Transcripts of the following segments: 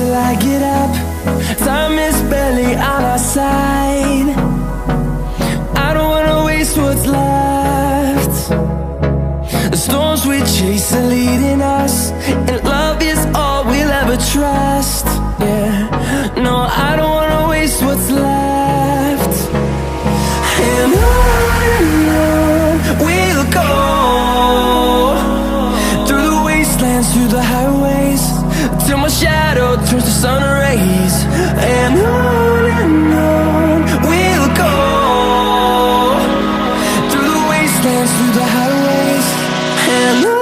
till I get up. Time is barely on our side. I don't wanna waste what's left. The storms we chase are leading us, and love is all we'll ever trust. Yeah, no, I don't wanna waste what's left. And on we'll go, through the wastelands, through the highways, till my shadow turns to sun rays. And on we'll go, through the wastelands, through the highways, and on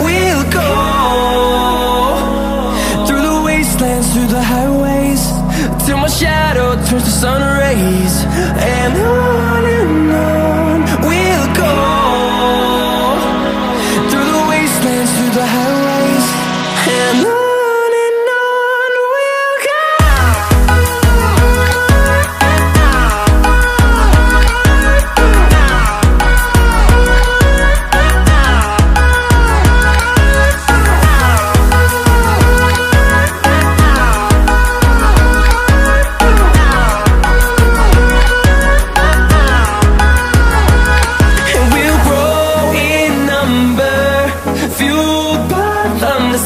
we'll go. Through the highways, till my shadow turns to sun rays. And on we'll go, through the wastelands, through the highways, and on we'll go.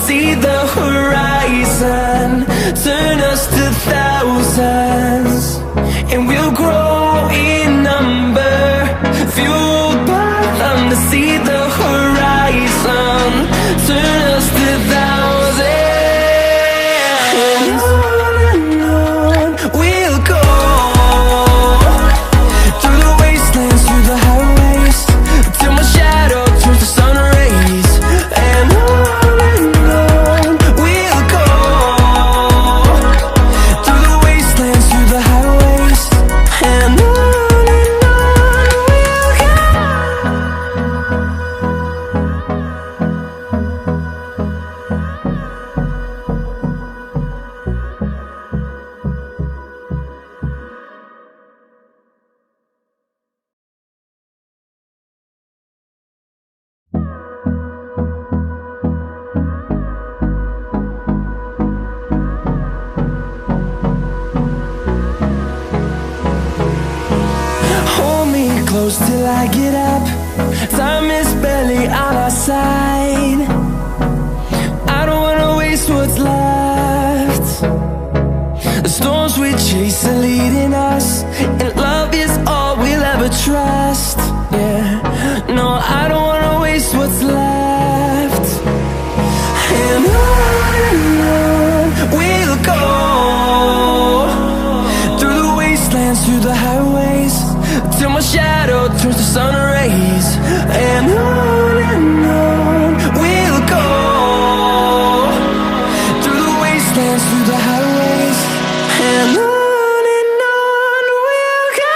See the horizon turn us to thousands, and we'll grow in number, fueled by them. To see the horizon turn us to thousands, and on we'll go, through the wastelands, through the highways, till my shadow turns to sun rays. And close till I get up. Time is barely on our side. I don't wanna waste what's left. The storms we chase are leading us, and love is all we'll ever trust. Yeah, no, I don't wanna waste what's left. And on we'll go, through the wastelands, through the highways, till my shadow turns to sun rays. And on we'll go, through the wastelands, through the highways, and on we'll go.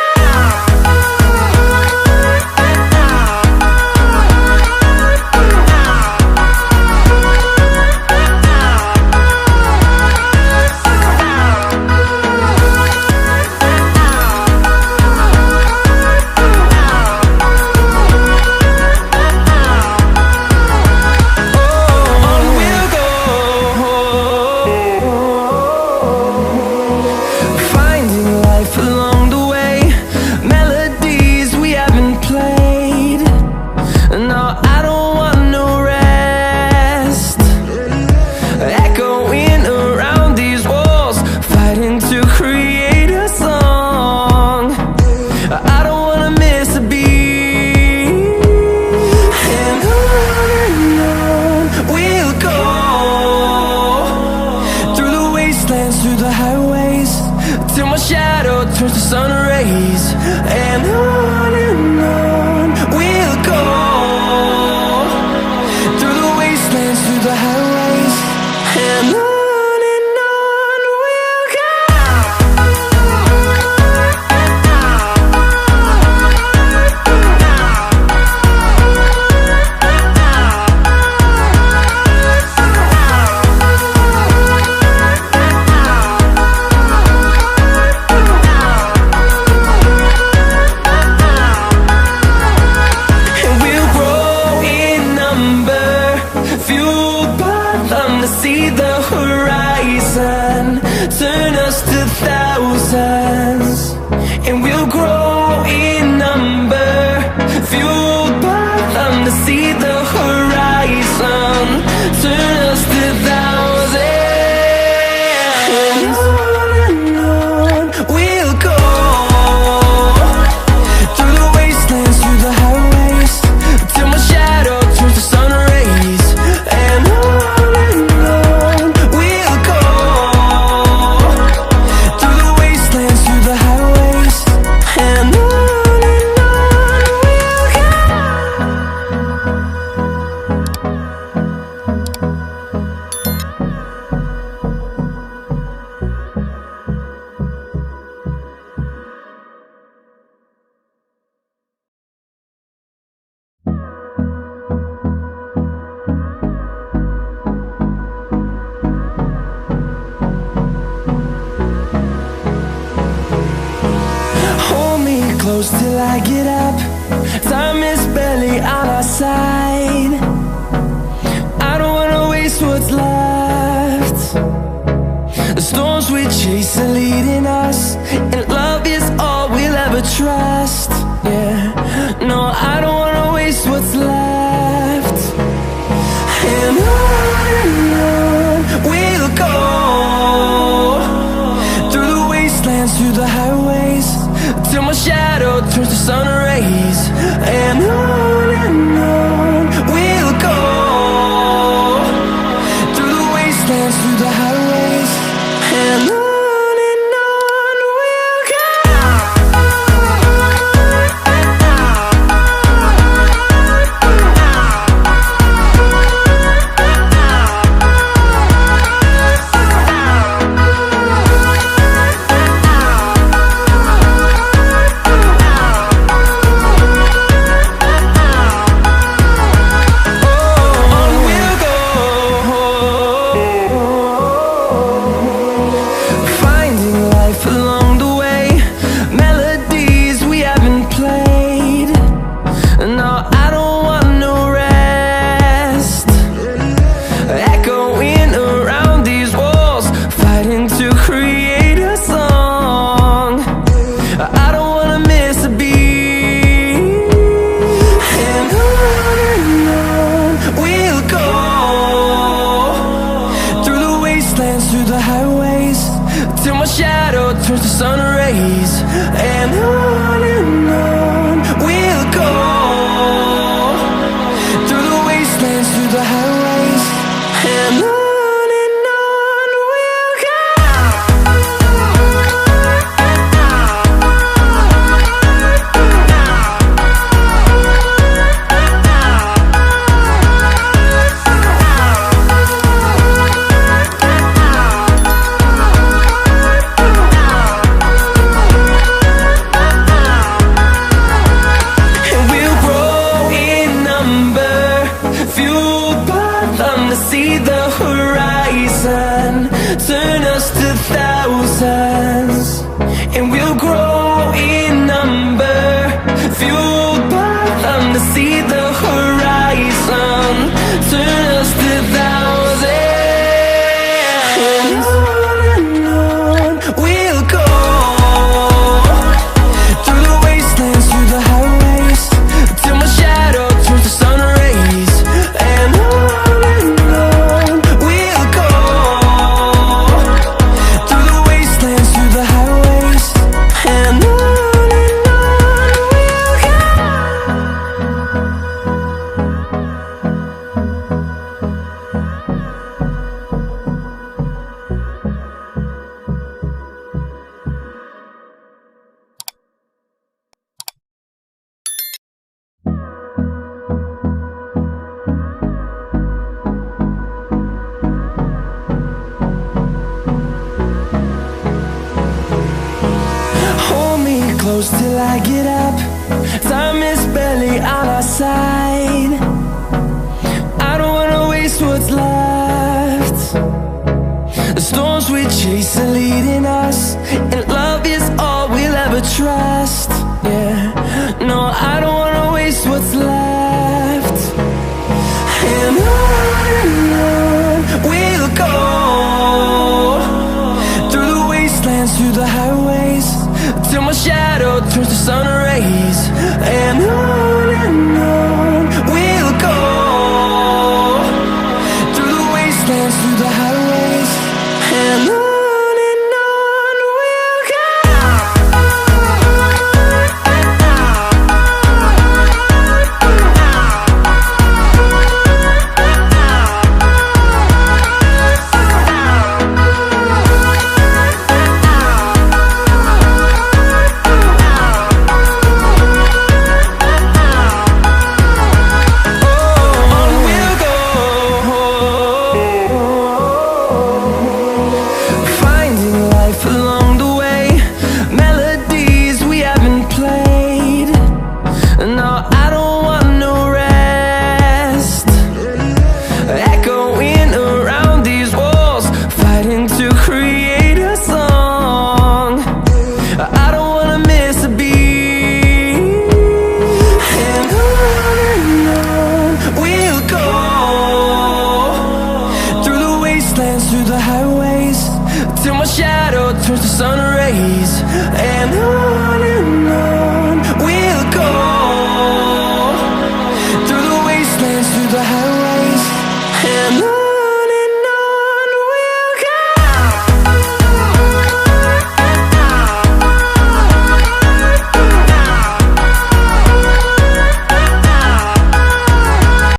see the horizon, turn us to thousands. And on we'll go, through the wastelands, through the highways, till my shadow turns to sun rays. And on we'll go, through the wastelands, through the highways. And on we'll go. Hold me close till I get up. Time is barely on our side. I don't wanna waste what's left. The storms we chase are leading us, and love is all we'll ever trust. Yeah, no, I don't wanna waste what's left. And on we'll go, through the wastelands, through the highways, till my shadow turns to sun rays. And on we'll go, through the wastelands, through the highways. And on we'll go. Finding life along the way, melodies we haven't played. No, I don't want no rest. Echoing around these walls, fighting to create a song. I don't wanna miss a beat. And on we'll go, through the wastelands, through the highways, till my shadow turns to sun rays. And on we'll go, through the wastelands, through the highways. And on we'll go. And we'll grow in number, fueled by them to see the horizon, turn us to thousands. And we'll grow in number, fueled by them to see the horizon, turn us to thousands. And on we'll go, through the wastelands, through the highways, till my shadow turns to sun rays. And on we'll go, through the wastelands, through the highways. And on we'll go. Hold me close till I get up. Time is barely on our side. I don't wanna waste what's left. The storms we chase are leading us, and love is all we'll ever trust. Yeah, no, I don't wanna waste what's left. And on we'll go, through the wastelands, through the highways, till my shadow turns to sun rays. And on we'll towards the sun rays. And